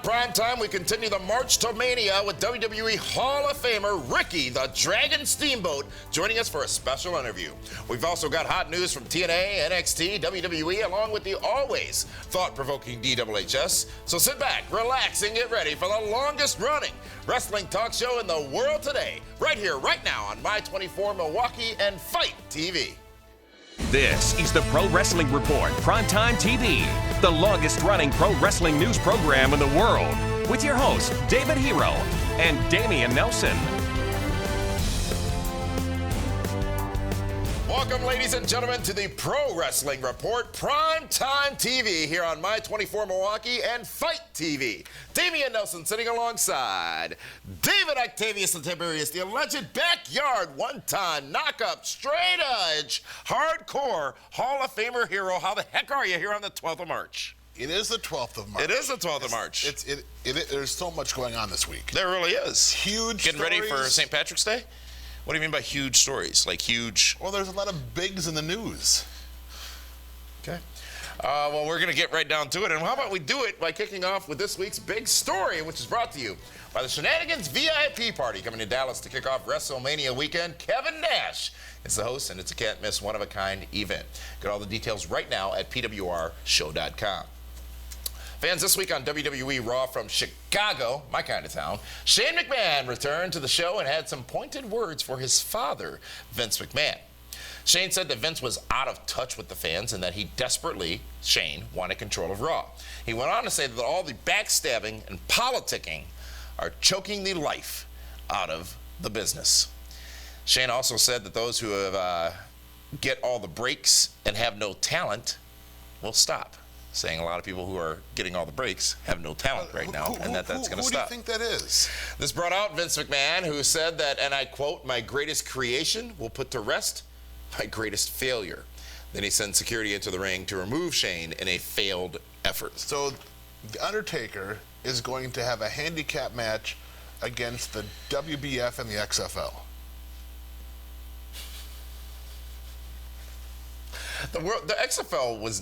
Primetime, we continue the March to Mania with WWE Hall of Famer Ricky the Dragon Steamboat joining us for a special interview. We've also got hot news from TNA, NXT, WWE, along with the always thought-provoking DWHS. So sit back, relax, and get ready for the longest-running wrestling talk show in the world today, right here, right now on My24 Milwaukee and Fight TV. This is the Pro Wrestling Report, Primetime TV, the longest-running pro wrestling news program in the world, with your hosts, David Hero and Damian Nelson. Welcome, ladies and gentlemen, to the Pro Wrestling Report, Primetime TV, here on My24 Milwaukee and Fight TV. Damian Nelson sitting alongside David Octavius the Tiberius, the alleged backyard one-time knock-up, straight-edge, hardcore Hall of Famer hero. How the heck are you here on the 12th of March? It is the 12th of March. It is the 12th of March. There's so much going on this week. There really is. Huge Getting stories. ready for St. Patrick's Day? What do you mean by huge stories? Like huge? Well, there's a lot of bigs in the news. Okay. Well, we're going to get right down to it. And how about we do it by kicking off with this week's big story, which is brought to you by the Shenanigans VIP Party coming to Dallas to kick off WrestleMania weekend. Kevin Nash is the host, and it's a can't-miss, one-of-a-kind event. Get all the details right now at pwrshow.com. Fans, this week on WWE Raw from Chicago, my kind of town, Shane McMahon returned to the show and had some pointed words for his father, Vince McMahon. Shane said that Vince was out of touch with the fans and that he desperately, Shane, wanted control of Raw. He went on to say that all the backstabbing and politicking are choking the life out of the business. Shane also said that those who have get all the breaks and have no talent will stop. Saying a lot of people who are getting all the breaks have no talent right now, and that's going to stop. Who do you think that is? This brought out Vince McMahon, who said that, and I quote, "My greatest creation will put to rest my greatest failure." Then he sent security into the ring to remove Shane in a failed effort. So The Undertaker is going to have a handicap match against the WBF and the XFL. The XFL was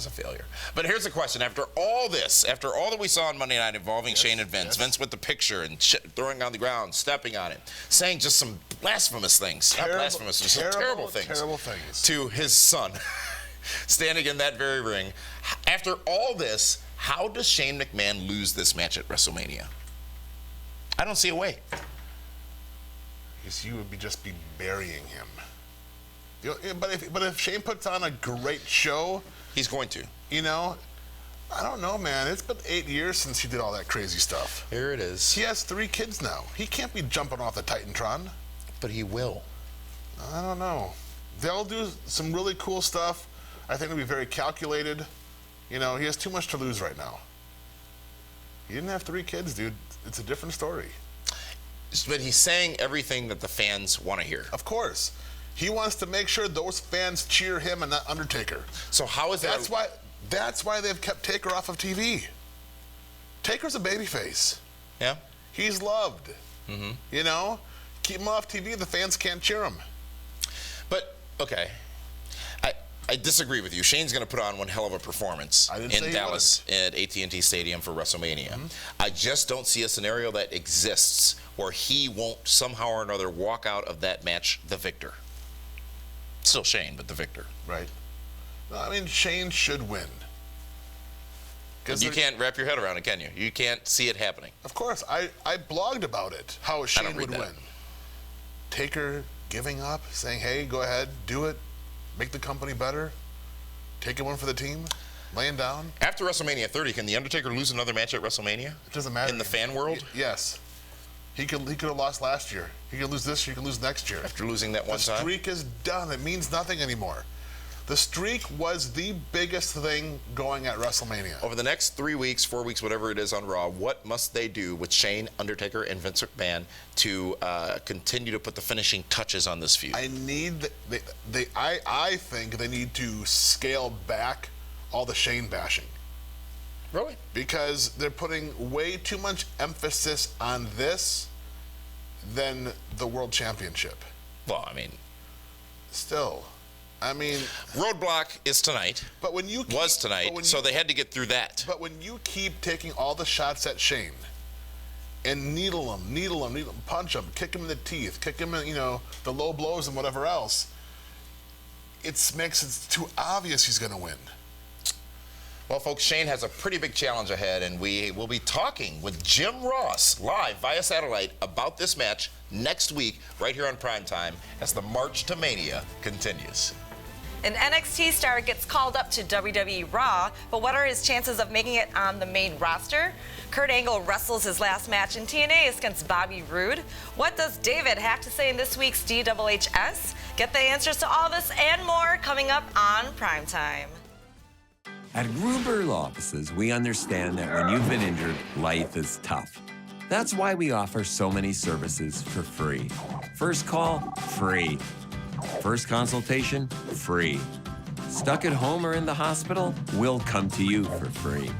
a failure. But here's the question. After all this, after all that we saw on Monday night involving Shane and Vince, Vince with the picture and throwing on the ground, stepping on it, saying just some blasphemous things. Not blasphemous, just some terrible things. To his son, standing in that very ring. After all this, how does Shane McMahon lose this match at WrestleMania? I don't see a way. Because you would just be burying him. But if Shane puts on a great show, he's going to. You know, I don't know, man. It's been 8 years since he did all that crazy stuff. Here it is. He has 3 kids now. He can't be jumping off the Titantron. But he will. I don't know. They'll do some really cool stuff. I think it'll be very calculated. You know, he has too much to lose right now. He didn't have 3 kids, dude. It's a different story. But he's saying everything that the fans want to hear. Of course. He wants to make sure those fans cheer him and not Undertaker. So how is that? That's why they've kept Taker off of TV. Taker's a babyface. Yeah. He's loved. Mm-hmm. You know, keep him off TV. The fans can't cheer him. But okay, I disagree with you. Shane's going to put on one hell of a performance in Dallas at AT&T Stadium for WrestleMania. Mm-hmm. I just don't see a scenario that exists where he won't somehow or another walk out of that match the victor. Still Shane, but the victor. Right. No, I mean, Shane should win. You can't wrap your head around it, can you? You can't see it happening. Of course. I blogged about it, how Shane would win. Taker giving up, saying, hey, go ahead, do it, make the company better, take one for the team, laying down. After WrestleMania 30, can The Undertaker lose another match at WrestleMania? It doesn't matter. In the fan world? Yes. He could have lost last year. He could lose this year. He could lose next year. After losing that one time? The streak is done. It means nothing anymore. The streak was the biggest thing going at WrestleMania. Over the next 3 weeks, 4 weeks, whatever it is on Raw, what must they do with Shane, Undertaker, and Vince McMahon to continue to put the finishing touches on this feud? I think they need to scale back all the Shane bashing. Really? Because they're putting way too much emphasis on this than the World Championship. Well, I mean... Still. I mean, Roadblock is tonight. But when you was tonight, so they had to get through that. But when you keep taking all the shots at Shane and needle him, punch him, kick him in the teeth, kick him in, the low blows and whatever else, it makes it too obvious he's going to win. Well, folks, Shane has a pretty big challenge ahead, and we will be talking with Jim Ross live via satellite about this match next week right here on Primetime as the March to Mania continues. An NXT star gets called up to WWE Raw, but what are his chances of making it on the main roster? Kurt Angle wrestles his last match in TNA against Bobby Roode. What does David have to say in this week's DWHS? Get the answers to all this and more coming up on Primetime. At Gruber Law Offices, we understand that when you've been injured, life is tough. That's why we offer so many services for free. First call, free. First consultation, free. Stuck at home or in the hospital? We'll come to you for free.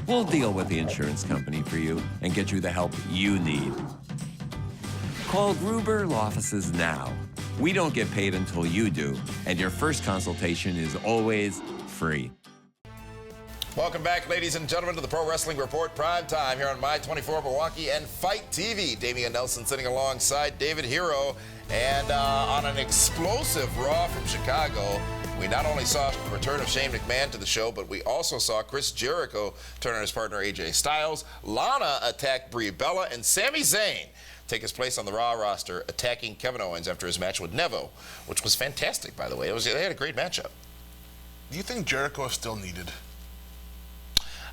We'll deal with the insurance company for you and get you the help you need. Call Gruber Law Offices now. We don't get paid until you do, and your first consultation is always free. Welcome back, ladies and gentlemen, to the Pro Wrestling Report Primetime here on My24 Milwaukee and Fight TV. Damian Nelson sitting alongside David Hero. And on an explosive Raw from Chicago, we not only saw the return of Shane McMahon to the show, but we also saw Chris Jericho turn on his partner AJ Styles. Lana attacked Brie Bella, and Sami Zayn take his place on the Raw roster, attacking Kevin Owens after his match with Neville, which was fantastic, by the way. They had a great matchup. Do you think Jericho is still needed?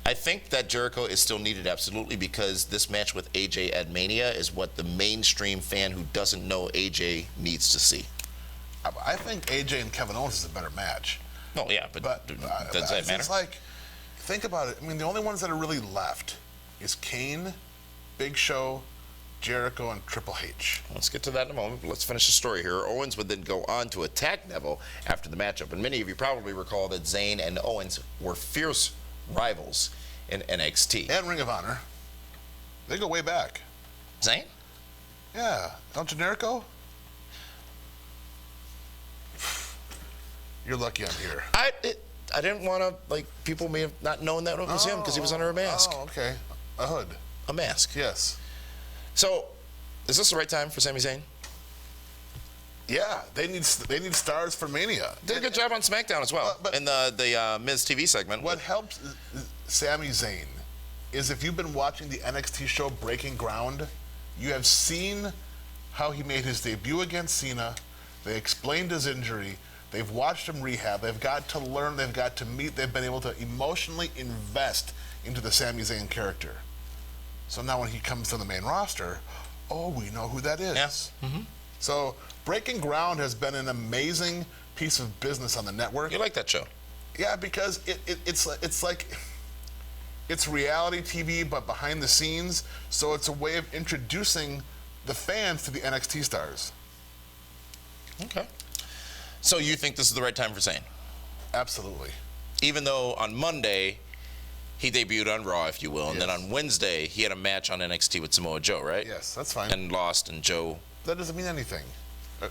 I think that Jericho is still needed, absolutely, because this match with AJ at Mania is what the mainstream fan who doesn't know AJ needs to see. I think AJ and Kevin Owens is a better match. No, yeah, but does that matter? It's like, think about it. I mean, the only ones that are really left is Kane, Big Show, Jericho, and Triple H. Let's get to that in a moment, but let's finish the story here. Owens would then go on to attack Neville after the matchup, and many of you probably recall that Zayn and Owens were fierce rivals in NXT. And Ring of Honor. They go way back. Zayn? Yeah. El Generico? You're lucky I'm here. I didn't want to, people may have not known that it was him because he was under a mask. Oh, okay. A hood. A mask. Yes. So, is this the right time for Sami Zayn? Yeah, they need stars for Mania. Did a good job on SmackDown as well, in the Miz TV segment. What helps Sami Zayn is if you've been watching the NXT show Breaking Ground, you have seen how he made his debut against Cena. They explained his injury. They've watched him rehab. They've got to learn. They've got to meet. They've been able to emotionally invest into the Sami Zayn character. So now when he comes to the main roster, we know who that is. Yes. Mm-hmm. So Breaking Ground has been an amazing piece of business on the network. You like that show? Yeah, because it's like it's reality TV, but behind the scenes. So it's a way of introducing the fans to the NXT stars. Okay. So you think this is the right time for Zayn? Absolutely. Even though on Monday he debuted on Raw, if you will, and then on Wednesday he had a match on NXT with Samoa Joe, right? Yes, that's fine. And lost, and Joe. That doesn't mean anything.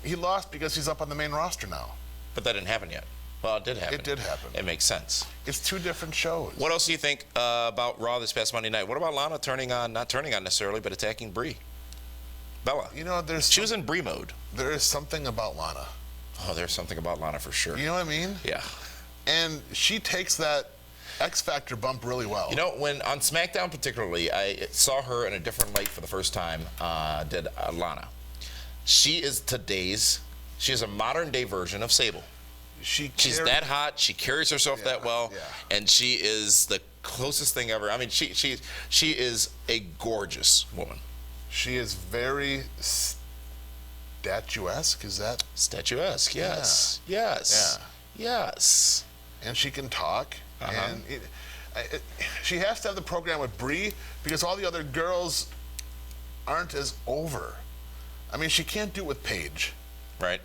He lost because he's up on the main roster now. But that didn't happen yet. Well, it did happen. It did happen. It makes sense. It's two different shows. What else do you think about Raw this past Monday night? What about Lana not turning on necessarily, but attacking Brie Bella? She was in Brie mode. There is something about Lana. Oh, there's something about Lana for sure. You know what I mean? Yeah. And she takes that X Factor bump really well. When on SmackDown particularly, I saw her in a different light for the first time, did Lana. She is a modern day version of Sable. She's that hot. She carries herself that well, and she is the closest thing ever. I mean, she is a gorgeous woman. She is very statuesque. Is that statuesque? Yes. Yeah. Yes. Yeah. Yes. And she can talk. And she has to have the program with Brie because all the other girls aren't as over. I mean, she can't do it with Paige. Right.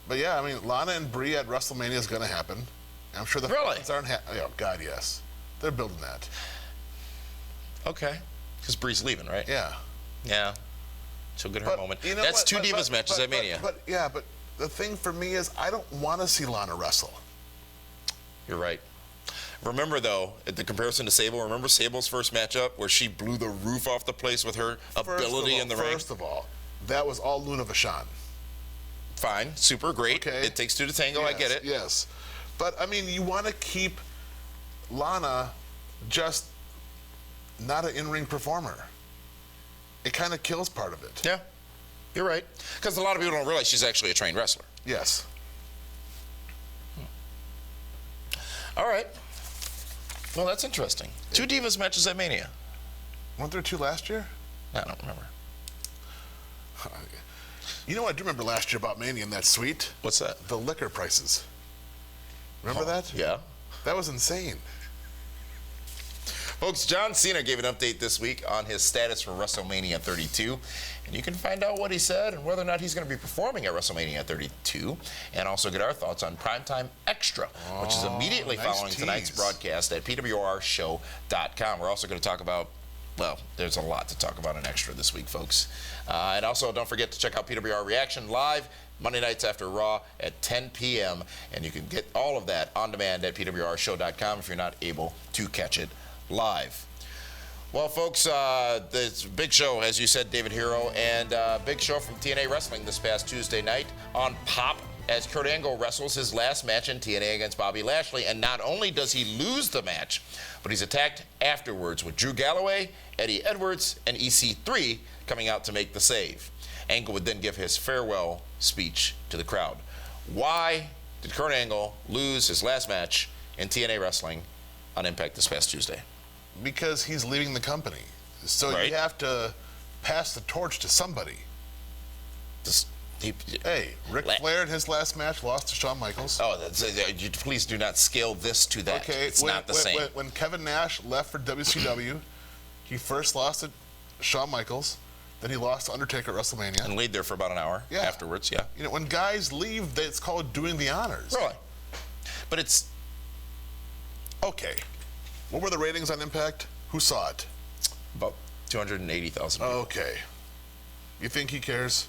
But yeah, I mean, Lana and Brie at WrestleMania is going to happen. I'm sure the fans aren't oh, God, yes. They're building that. Okay. Because Brie's leaving, right? Yeah. Yeah. She'll get her moment. That's two Divas matches at Mania. But the thing for me is I don't want to see Lana wrestle. You're right. Remember, though, the comparison to Sable, remember Sable's first matchup where she blew the roof off the place with her ability in the ring? First of all, that was all Luna Vachon. Fine, super great. Okay. It takes two to tango, Yes, I get it. Yes. But, I mean, you want to keep Lana just not an in-ring performer. It kind of kills part of it. Yeah, you're right. Because a lot of people don't realize she's actually a trained wrestler. Yes. All right. Well, that's interesting. 2 Divas matches at Mania. Weren't there 2 last year? I don't remember. You know what I do remember last year about Mania in that suite? What's that? The liquor prices. Remember that? Yeah. That was insane. Folks, John Cena gave an update this week on his status for WrestleMania 32. And you can find out what he said and whether or not he's going to be performing at WrestleMania 32. And also get our thoughts on PrimeTime Extra, which is immediately nice following tease. tonight's broadcast at pwrshow.com. We're also going to talk about, well, there's a lot to talk about in Extra this week, folks. And also, don't forget to check out PWR Reaction live Monday nights after Raw at 10 p.m. And you can get all of that on demand at pwrshow.com if you're not able to catch it live. Well, folks, this big show, as you said, David Hero, and big show from TNA Wrestling this past Tuesday night on Pop as Kurt Angle wrestles his last match in TNA against Bobby Lashley. And not only does he lose the match, but he's attacked afterwards with Drew Galloway, Eddie Edwards, and EC3 coming out to make the save. Angle would then give his farewell speech to the crowd. Why did Kurt Angle lose his last match in TNA Wrestling on Impact this past Tuesday? Because he's leaving the company. So Right. you have to pass the torch to somebody. Hey, Ric Flair in his last match lost to Shawn Michaels. Oh, please do not scale this to that. Okay, It's not the same. When Kevin Nash left for WCW, he first lost to Shawn Michaels, then he lost to Undertaker at WrestleMania. And laid there for about an hour Yeah. afterwards, yeah. You know, when guys leave, it's called doing the honors. Really? But it's... Okay. What were the ratings on Impact? Who saw it? about 280,000 people. Okay. You think he cares?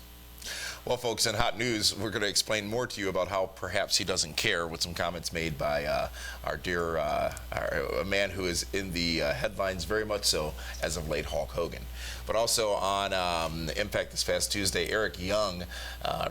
Well, folks, in hot news, we're going to explain more to you about how perhaps he doesn't care with some comments made by our dear, a man who is in the headlines very much so as of late, Hulk Hogan. But also on Impact this past Tuesday, Eric Young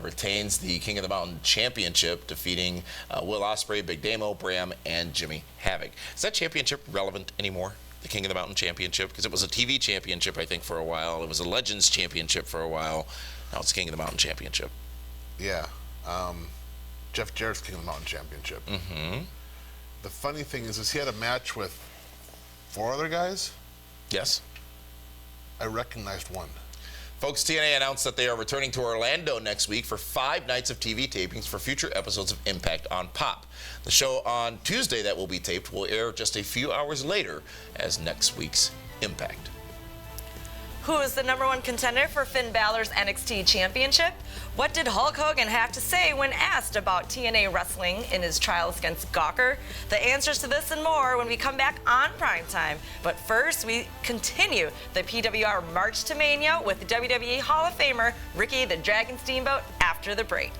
retains the King of the Mountain Championship, defeating Will Ospreay, Big Damo, Bram, and Jimmy Havoc. Is that championship relevant anymore? The King of the Mountain Championship? Because it was a TV championship, I think, for a while. It was a Legends Championship for a while. Now it's King of the Mountain Championship. Yeah. Jeff Jarrett's King of the Mountain Championship. Mm-hmm. The funny thing is he had a match with 4 other guys. Yes. I recognized one. Folks, TNA announced that they are returning to Orlando next week for 5 nights of TV tapings for future episodes of Impact on Pop. The show on Tuesday that will be taped will air just a few hours later as next week's Impact. Who is the #1 contender for Finn Balor's NXT Championship? What did Hulk Hogan have to say when asked about TNA Wrestling in his trials against Gawker? The answers to this and more when we come back on Primetime. But first, we continue the PWR March to Mania with WWE Hall of Famer Ricky the Dragon Steamboat after the break.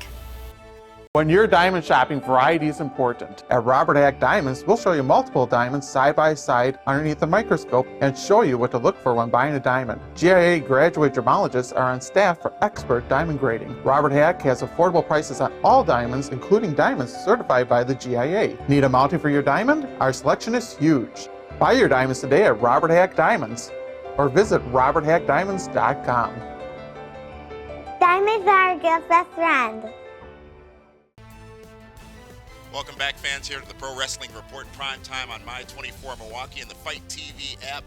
When you're diamond shopping, variety is important. At Robert Hack Diamonds, we'll show you multiple diamonds side by side underneath the microscope and show you what to look for when buying a diamond. GIA graduate gemologists are on staff for expert diamond grading. Robert Hack has affordable prices on all diamonds, including diamonds certified by the GIA. Need a mounting for your diamond? Our selection is huge. Buy your diamonds today at Robert Hack Diamonds or visit roberthackdiamonds.com. Diamonds are a girl's best friend. Welcome back, fans, here to the Pro Wrestling Report Primetime on My24 Milwaukee and the Fight TV app.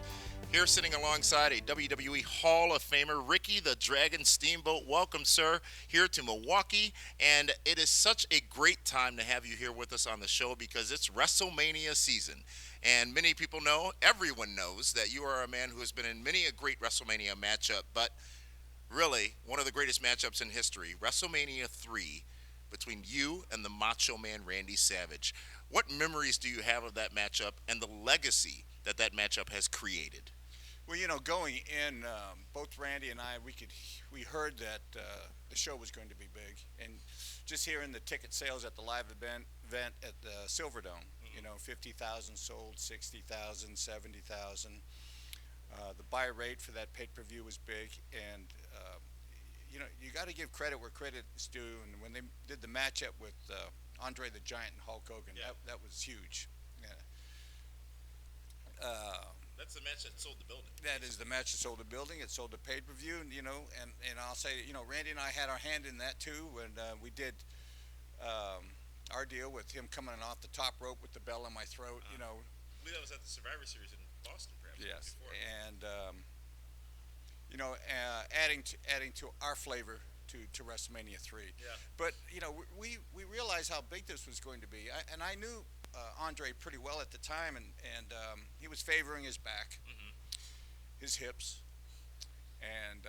Here sitting alongside a WWE Hall of Famer, Ricky the Dragon Steamboat. Welcome, sir, here to Milwaukee. And it is such a great time to have you here with us on the show because it's WrestleMania season. And many people know, everyone knows, that you are a man who has been in many a great WrestleMania matchup. But really, one of the greatest matchups in history, WrestleMania 3, between you and the Macho Man Randy Savage. What memories do you have of that matchup and the legacy that that matchup has created? Well, you know, going in, both Randy and I, we heard that the show was going to be big, and just hearing the ticket sales at the live event at the Silverdome, you know, 50,000 sold, 60,000, 70,000. The buy rate for that pay-per-view was big, and you know, you got to give credit where credit is due. And when they did the matchup with Andre the Giant and Hulk Hogan, that was huge. Yeah. That's the match that sold the building. That is the match that sold the building. It sold the pay-per-view, and you know, and I'll say, you know, Randy and I had our hand in that too, when we did our deal with him coming off the top rope with the bell in my throat. You know, I believe that was at the Survivor Series in Boston, perhaps. yes, Before. and you know, adding to our flavor to WrestleMania 3. Yeah. But you know, we realized how big this was going to be, and I knew Andre pretty well at the time, and he was favoring his back, his hips, and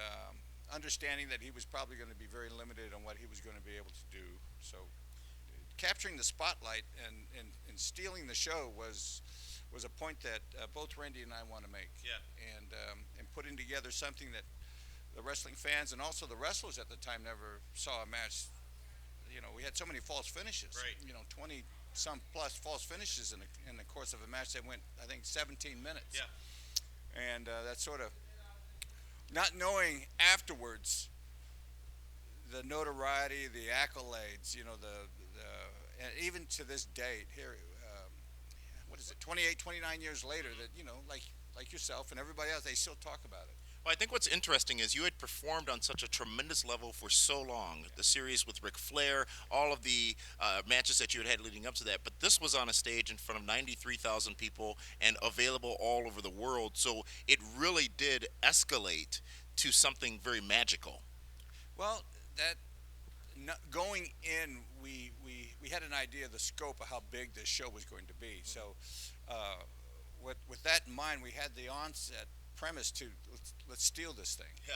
understanding that he was probably going to be very limited on what he was going to be able to do. So capturing the spotlight and stealing the show was a point that both Randy and I want to make. Yeah. And putting together something that the wrestling fans and also the wrestlers at the time never saw a match. You know, we had so many false finishes. Right. You know, 20 some plus false finishes in the course of a match that went, I think, 17 minutes. Yeah. And that sort of not knowing afterwards the notoriety, the accolades, you know, and even to this date here, what is it, 28, 29 years later, that, you know, like yourself and everybody else, they still talk about it. Well, I think what's interesting is you had performed on such a tremendous level for so long. The series with Ric Flair, all of the matches that you had leading up to that. But this was on a stage in front of 93,000 people and available all over the world. So it really did escalate to something very magical. Well, going in, we had an idea of the scope of how big this show was going to be. So with that in mind, we had the onset premise to let's steal this thing. Yeah.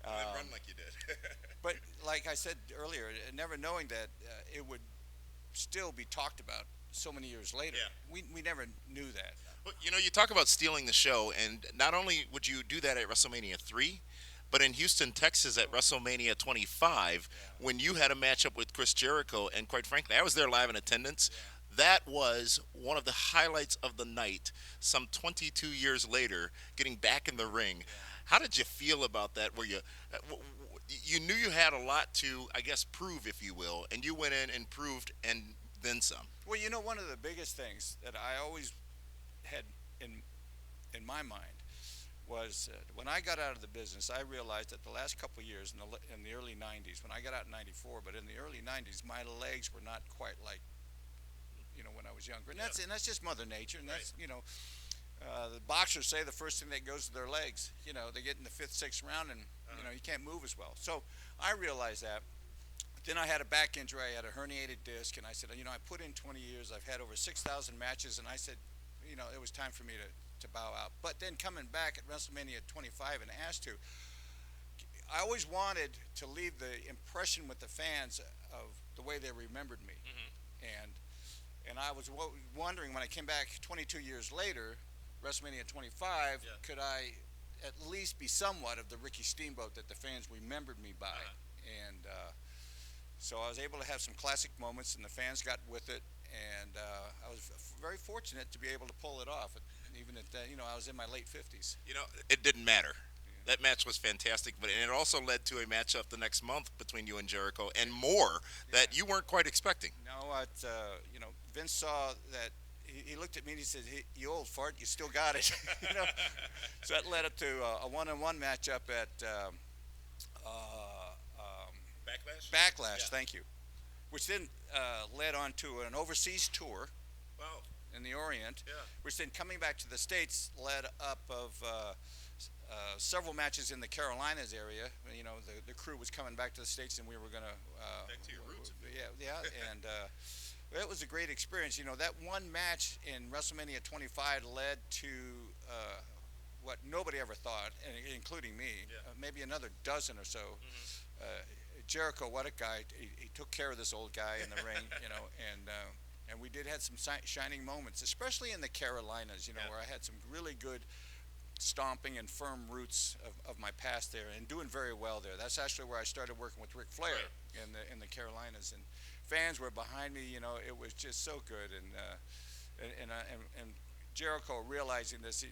And run like you did. But like I said earlier, never knowing that it would still be talked about so many years later. Yeah. We never knew that. Well, you know, you talk about stealing the show, and not only would you do that at WrestleMania 3, but in Houston, Texas at WrestleMania 25, when you had a matchup with Chris Jericho, and quite frankly, I was there live in attendance. That was one of the highlights of the night, some 22 years later, getting back in the ring. How did you feel about that? Were you knew you had a lot to, I guess, prove, if you will, and you went in and proved and then some. Well, you know, one of the biggest things that I always had in my mind was when I got out of the business, I realized that the last couple of years in the early 90s, when I got out in 94, but in the early 90s, my legs were not quite like, you know, when I was younger. And that's just Mother Nature. And that's, you know, the boxers say the first thing that goes to their legs. You know, they get in the 5th, 6th round and, you know, you can't move as well. So I realized that. Then I had a back injury. I had a herniated disc. And I said, you know, I put in 20 years. I've had over 6,000 matches. And I said, you know, it was time for me to bow out. But then coming back at WrestleMania 25 and asked to, I always wanted to leave the impression with the fans of the way they remembered me. And I was wondering when I came back 22 years later, WrestleMania 25, could I at least be somewhat of the Ricky Steamboat that the fans remembered me by? And so I was able to have some classic moments, and the fans got with it. And I was very fortunate to be able to pull it off, even at that, you know, I was in my late 50s. You know, it didn't matter. That match was fantastic, but it also led to a matchup the next month between you and Jericho, and more that you weren't quite expecting. No, you know, Vince saw that. He looked at me and he said, hey, "You old fart, you still got it." You know, so that led up to a one-on-one matchup at Backlash. Thank you. Which then led on to an overseas tour. Wow. In the Orient, which then coming back to the States led up of several matches in the Carolinas area. You know, the crew was coming back to the States, and we were going to back to your roots. And it was a great experience. You know, that one match in WrestleMania 25 led to what nobody ever thought, including me, maybe another dozen or so. Jericho, what a guy! He took care of this old guy in the ring, you know, and we did have some shining moments, especially in the Carolinas, you know, where I had some really good stomping and firm roots of my past there, and doing very well there. That's actually where I started working with Ric Flair in the Carolinas, and fans were behind me. You know, it was just so good, and Jericho realizing this, he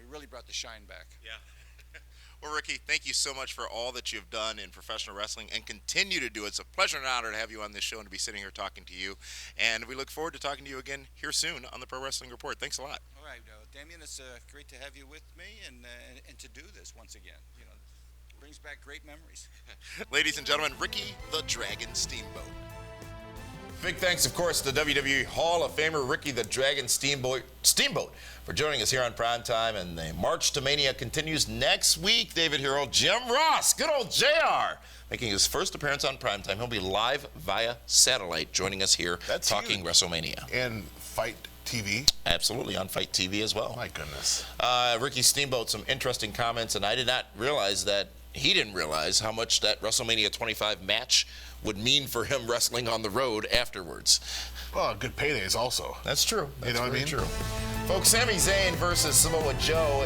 really brought the shine back. Yeah. Well, Ricky, thank you so much for all that you've done in professional wrestling and continue to do. It's a pleasure and an honor to have you on this show and to be sitting here talking to you. And we look forward to talking to you again here soon on the Pro Wrestling Report. Thanks a lot. All right, Damien, it's great to have you with me and to do this once again. You know, it brings back great memories. Ladies and gentlemen, Ricky the Dragon Steamboat. Big thanks, of course, to WWE Hall of Famer Ricky the Dragon Steamboat for joining us here on Primetime. And the March to Mania continues next week. David Hero, Jim Ross, good old JR, making his first appearance on Primetime. He'll be live via satellite, joining us here talking huge. WrestleMania. And Fight TV? Absolutely, on Fight TV as well. My goodness. Ricky Steamboat, some interesting comments, and I did not realize that he didn't realize how much that WrestleMania 25 match would mean for him wrestling on the road afterwards. Well, good paydays also. That's true. That's you know what I mean? True. Folks, Sami Zayn versus Samoa Joe.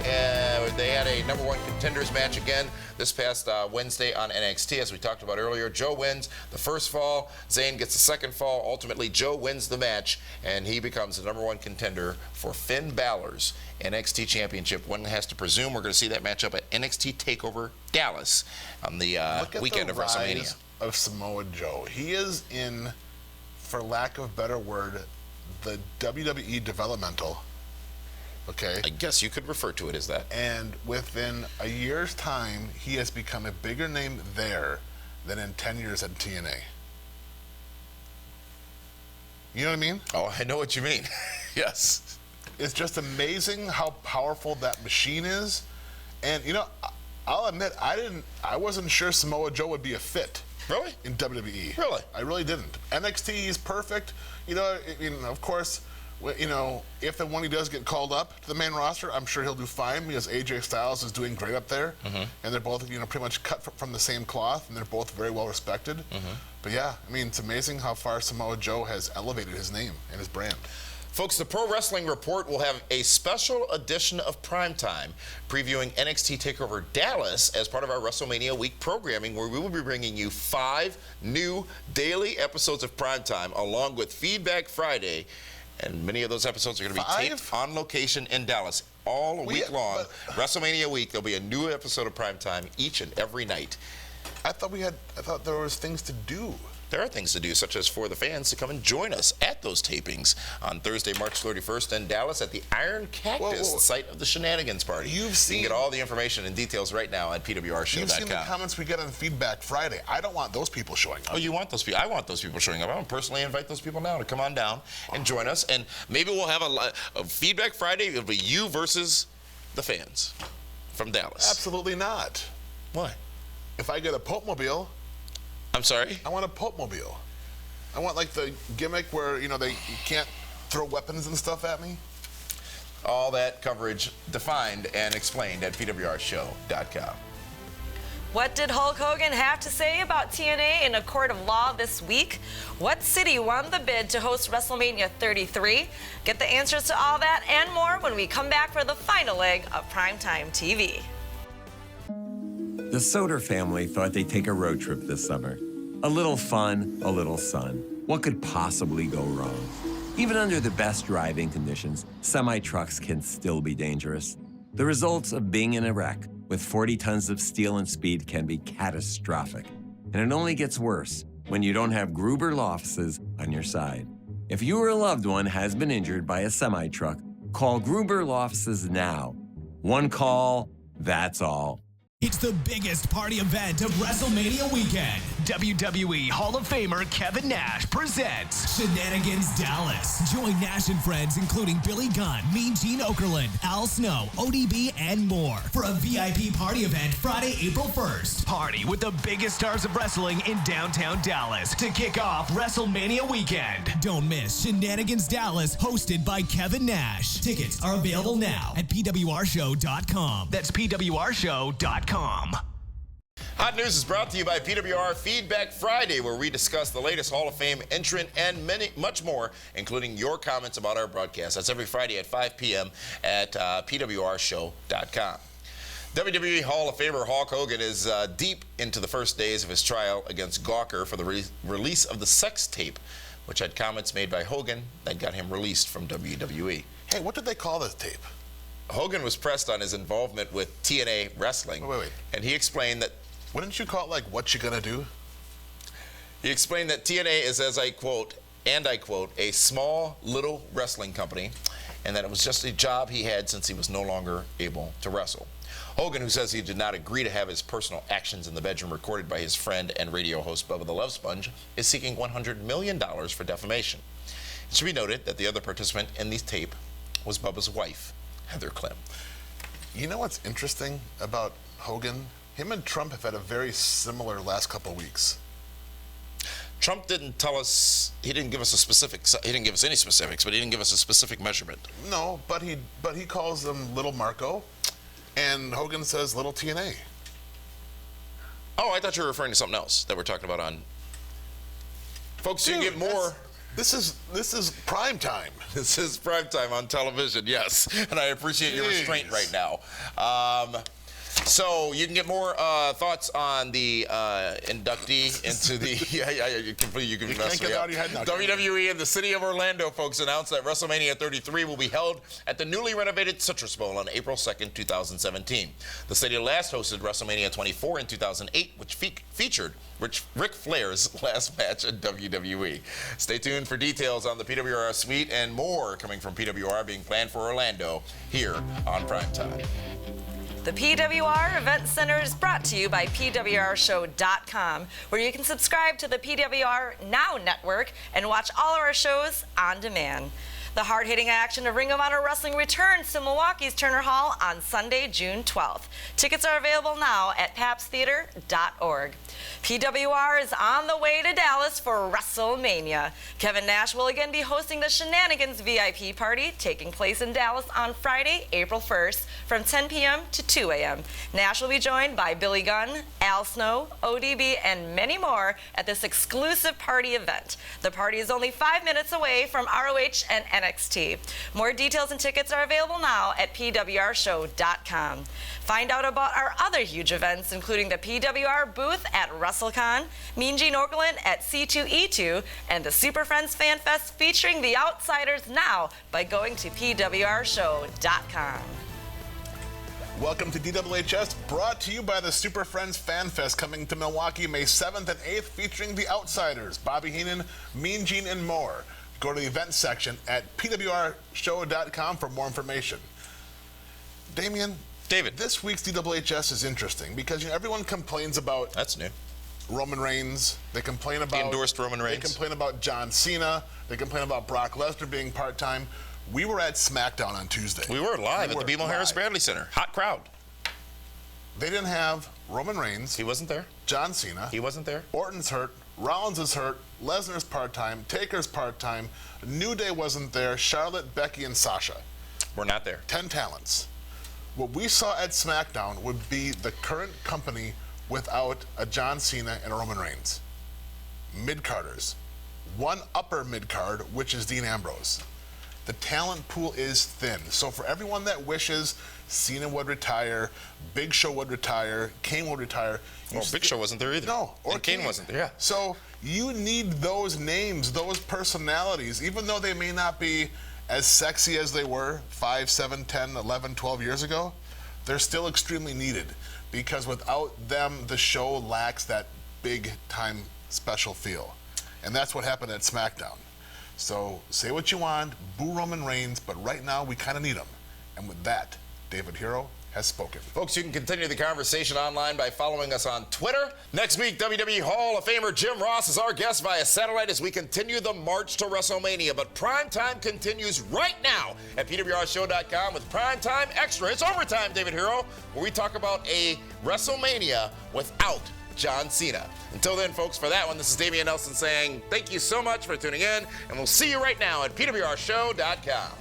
They had a #1 contenders match again this past Wednesday on NXT. As we talked about earlier, Joe wins the first fall. Zayn gets the second fall. Ultimately, Joe wins the match, and he becomes the #1 contender for Finn Balor's NXT Championship. One has to presume we're going to see that matchup at NXT TakeOver Dallas on the weekend of WrestleMania. Of Samoa Joe. He is in, for lack of a better word, the WWE developmental. Okay? I guess you could refer to it as that. And within a year's time, he has become a bigger name there than in 10 years at TNA. You know what I mean? Oh, I know what you mean. Yes. It's just amazing how powerful that machine is. And, you know, I'll admit, I wasn't sure Samoa Joe would be a fit. Really? In WWE. Really? I really didn't. NXT is perfect. You know, of course, you know, if and when he does get called up to the main roster, I'm sure he'll do fine because AJ Styles is doing great up there. Mm-hmm. And they're both, you know, pretty much cut from the same cloth, and they're both very well respected. Mm-hmm. But yeah, I mean, it's amazing how far Samoa Joe has elevated his name and his brand. Folks, the Pro Wrestling Report will have a special edition of Primetime previewing NXT TakeOver Dallas as part of our WrestleMania Week programming, where we will be bringing you 5 new daily episodes of Primetime along with Feedback Friday. And many of those episodes are going to be taped on location in Dallas all week long. WrestleMania Week, there'll be a new episode of Primetime each and every night. I thought there was things to do. There are things to do, such as for the fans to come and join us at those tapings on Thursday, March 31st in Dallas at the Iron Cactus, the site of the Shenanigans Party. You can get all the information and details right now at pwrshow.com. You've seen the comments we get on Feedback Friday. I don't want those people showing up. Oh, you want those people? I want those people showing up. I want to personally invite those people now to come on down and join us. And maybe we'll have a Feedback Friday. It'll be you versus the fans from Dallas. Absolutely not. Why? If I get a Pope-mobile... I'm sorry? I want a Pope-mobile. I want like the gimmick where, you know, you can't throw weapons and stuff at me. All that coverage defined and explained at pwrshow.com. What did Hulk Hogan have to say about TNA in a court of law this week? What city won the bid to host WrestleMania 33? Get the answers to all that and more when we come back for the final leg of Primetime TV. The Soder family thought they'd take a road trip this summer. A little fun, a little sun. What could possibly go wrong? Even under the best driving conditions, semi-trucks can still be dangerous. The results of being in a wreck with 40 tons of steel and speed can be catastrophic. And it only gets worse when you don't have Gruber Law Offices on your side. If you or a loved one has been injured by a semi-truck, call Gruber Law Offices now. One call, that's all. It's the biggest party event of WrestleMania weekend. WWE Hall of Famer Kevin Nash presents Shenanigans Dallas. Join Nash and friends including Billy Gunn, Mean Gene Okerlund, Al Snow, ODB, and more for a VIP party event Friday, April 1st. Party with the biggest stars of wrestling in downtown Dallas to kick off WrestleMania weekend. Don't miss Shenanigans Dallas, hosted by Kevin Nash. Tickets are available now at pwrshow.com. That's pwrshow.com. Hot News is brought to you by PWR Feedback Friday, where we discuss the latest Hall of Fame entrant and much more, including your comments about our broadcast. That's every Friday at 5 p.m. at pwrshow.com. WWE Hall of Famer Hulk Hogan is deep into the first days of his trial against Gawker for the release of the sex tape, which had comments made by Hogan that got him released from WWE. Hey, what did they call this tape? Hogan was pressed on his involvement with TNA Wrestling. Wait. And he explained that... Wouldn't you call it like, what you gonna do? He explained that TNA is, as I quote, and I quote, a small little wrestling company, and that it was just a job he had since he was no longer able to wrestle. Hogan, who says he did not agree to have his personal actions in the bedroom recorded by his friend and radio host Bubba the Love Sponge, is seeking $100 million for defamation. It should be noted that the other participant in the tape was Bubba's wife, Heather Clem. You know what's interesting about Hogan? Him and Trump have had a very similar last couple weeks. Trump didn't tell us, he didn't give us a specific, he didn't give us any specifics, but he didn't give us a specific measurement. No, but he calls them Little Marco, and Hogan says Little TNA. Oh, I thought you were referring to something else that we're talking about on. Folks, you can get more. This is prime time. This is prime time on television, yes. And I appreciate your restraint right now. So you can get more thoughts on the inductee into the you can mess get me out up. of your head now, WWE and the city of Orlando folks announced that WrestleMania 33 will be held at the newly renovated Citrus Bowl on April 2nd, 2017. The stadium last hosted WrestleMania 24 in 2008, which featured Ric Flair's last match in WWE. Stay tuned for details on the PWR suite and more coming from PWR being planned for Orlando here on PrimeTime. The PWR Event Center is brought to you by PWRshow.com, where you can subscribe to the PWR Now Network and watch all of our shows on demand. The hard-hitting action of Ring of Honor Wrestling returns to Milwaukee's Turner Hall on Sunday, June 12th. Tickets are available now at papstheater.org. PWR is on the way to Dallas for WrestleMania. Kevin Nash will again be hosting the Shenanigans VIP party, taking place in Dallas on Friday, April 1st, from 10 p.m. to 2 a.m. Nash will be joined by Billy Gunn, Al Snow, ODB, and many more at this exclusive party event. The party is only 5 minutes away from ROH and NXT. More details and tickets are available now at PWRshow.com. Find out about our other huge events, including the PWR booth at WrestleCon, Mean Gene Okerlund at C2E2, and the Super Friends Fan Fest featuring the Outsiders now by going to PWRshow.com. Welcome to DWHS, brought to you by the Super Friends Fan Fest, coming to Milwaukee May 7th and 8th, featuring the Outsiders, Bobby Heenan, Mean Gene, and more. Go to the events section at pwrshow.com for more information. Damien, David, this week's DWHS is interesting because everyone complains about that's new. Roman Reigns. They complain about endorsed Roman Reigns. They complain about John Cena. They complain about Brock Lesnar being part-time. We were at SmackDown on Tuesday. We were live at the BMO Harris Bradley Center. Hot crowd. They didn't have Roman Reigns. He wasn't there. John Cena. He wasn't there. Orton's hurt. Rollins is hurt. Lesnar's part-time. Taker's part-time. New Day wasn't there. Charlotte, Becky, and Sasha. We're not there. 10 talents. What we saw at SmackDown would be the current company without a John Cena and a Roman Reigns. Mid-carders. One upper mid-card, which is Dean Ambrose. The talent pool is thin. So for everyone that wishes Cena would retire, Big Show would retire, Kane would retire. Well, Big Show wasn't there either. No, or and Kane wasn't there, yeah. So you need those names, those personalities, even though they may not be as sexy as they were 5, 7, 10, 11, 12 years ago, they're still extremely needed because without them, the show lacks that big-time special feel. And that's what happened at SmackDown. So say what you want, boo Roman Reigns, but right now we kind of need him. And with that, David Hero has spoken. Folks, you can continue the conversation online by following us on Twitter. Next week, WWE Hall of Famer Jim Ross is our guest via satellite as we continue the march to WrestleMania. But PrimeTime continues right now at PWRshow.com with PrimeTime Extra. It's overtime, David Hero, where we talk about a WrestleMania without John Cena. Until then, folks, for that one, this is Damian Nelson saying thank you so much for tuning in, and we'll see you right now at PWRshow.com.